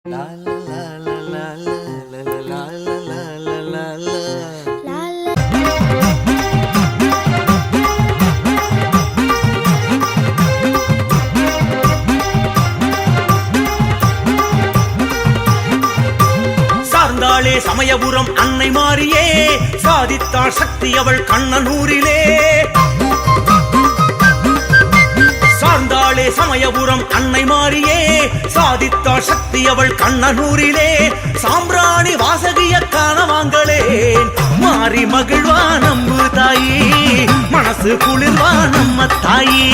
சார்ந்தாளே சமயபுரம் அன்னை மாறியே சாதித்தாள் சக்தி அவள் கண்ணனூரிலே. சார்ந்தாளே சமயபுரம் அன்னை மாறியே சாதித்தாள் சக்தி அவள் கண்ணனூரிலே. சாம்பிராணி வாசகிய காணவாங்களேன் மாறி மகிழ்வா நம்பு தாயி, மனசு குளிர்வா நம்ம தாயி.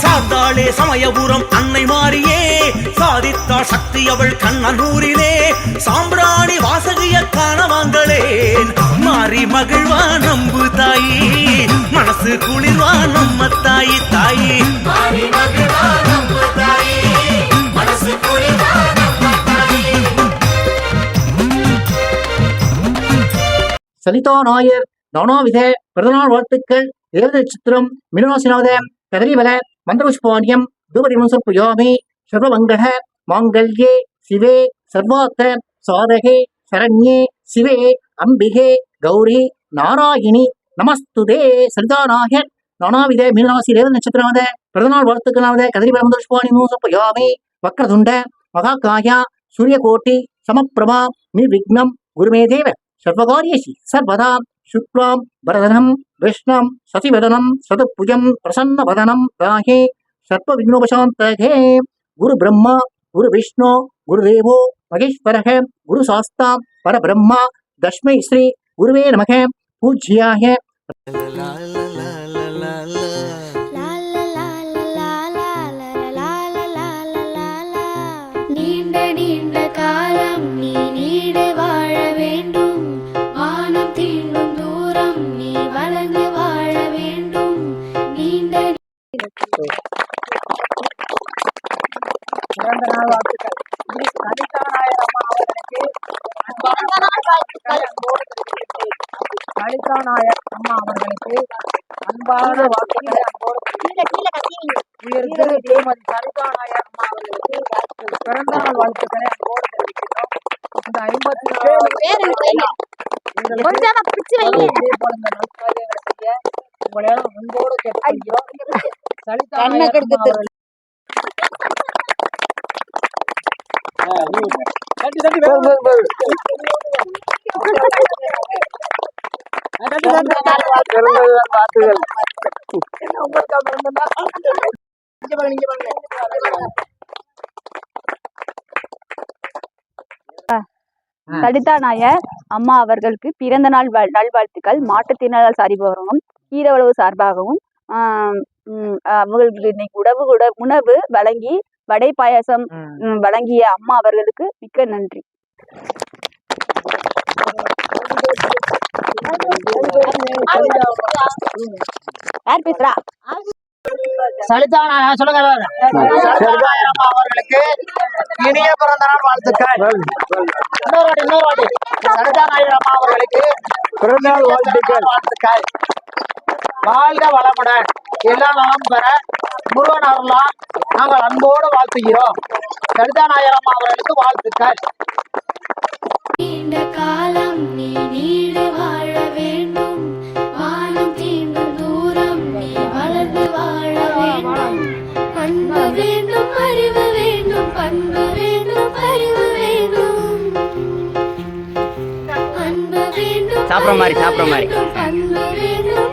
சார்ந்தாளே சமயபுரம் அன்னை மாறியே சாதித்தாள் சக்தி அவள் கண்ணனூரிலே. சாம்பிராணி வாசகிய காணவாங்களேன் மாறி மகிழ்வா நம்பு தாயி, மனசு குளிர்வா நம்ம தாயி தாயி. சலிதா நாயர் நானாவித பிறந்தநாள் வாழ்த்துக்கள். தேவத நட்சத்திரம் மிருகநாசிநாத கதலிவல மந்திரபுஷ்பாணியம் தூபதிமுசப்புயாமி சர்வமங்கட மாங்கல்யே சிவே சர்வார்த்த சாதகே சரண்யே சிவே அம்பிகே கௌரி நாராயணி நமஸ்துதே. சலிதா நாயர் நானாவித மீனராசி தேவத நட்சத்திரமாத பிறந்தநாள் வாழ்த்துக்களாவது கதலிவல மந்திரபுஷ்பாணிமுசப்புயாமி வக்ரதுண்ட மகாகாயா சூரியகோட்டி சமப்பிரபா நிர்விக்னம் குருமே தேவ சர்வகாரியேஷு சர்வதா சுக்லாம் வரதனம் விஷ்ணம் சசிவதனம் சதுபுஜம் பிரசன்னவதனம் ராஹே சர்வ விக்னோபசாந்தகே. குரு பிரம்மா குரு விஷ்ணு குருதேவோ மகேஸ்வரக குரு சாஸ்தா பரபிரம்மா தஸ்மை ஸ்ரீ குருவே நமக பூஜ்யாய. நீண்ட நீண்ட காலம் நீ நீடு வாழ வேண்டும், வானம் தீண்டும் தூரம் நீ வளர்ந்து வாழ வேண்டும். நீண்ட சலிதா நாயர் அம்மா அவர்களுக்கு அன்பான வாழ்த்துக்களை உயர் திரு திருமதி சலிதா நாயர் அம்மா அவர்களுக்கு பிறந்தநாள் வாழ்த்துக்களை அன்போடு தெரிவிக்கிறோம். இந்த 57 உங்களையால் அன்போடு கேட்கிறோம். சலிதா நாயர் சலிதா நாயர் அம்மா அவர்களுக்கு பிறந்த நாள் நல்வாழ்த்துக்கள். மாற்றுத்திறனாளர் சார்பாகவும் கீரவளவு சார்பாகவும் அவர்களுக்கு இன்னைக்கு உணவு வழங்கி வடை பாயாசம் வழங்கிய அம்மா அவர்களுக்கு மிக்க நன்றி. யார் பேசுறா? சலிதா நாயர் சொல்லுங்க. அம்மா அவர்களுக்கு இனிய பிறந்த நாள் வாழ்த்துக்கள். இன்னொரு வாட்டி சலிதா நாயர் அம்மா அவர்களுக்கு பிறந்த நாள் வாழ்த்துக்கள். வாழ்க வளமுடன், எல்லா நலம் பெற முருகன் அருளால் நாங்கள் அன்போடு வாழ்த்துகிறோம். சலிதா நாயர் அம்மா அவர்களுக்கு வாழ்த்துக்கள். நீண்ட காலம் நீ நீடு வாழ வேண்டும், வானம் தீண்டும் தூரம் நீ வளர்ந்து வாழ வேண்டும். அன்பு வேண்டும், அறிவு வேண்டும், பண்பு வேண்டும், அறிவு வேண்டும். அன்பு வேண்டும், சாப்பிட்ற மாதிரி பண்பு வேண்டும்.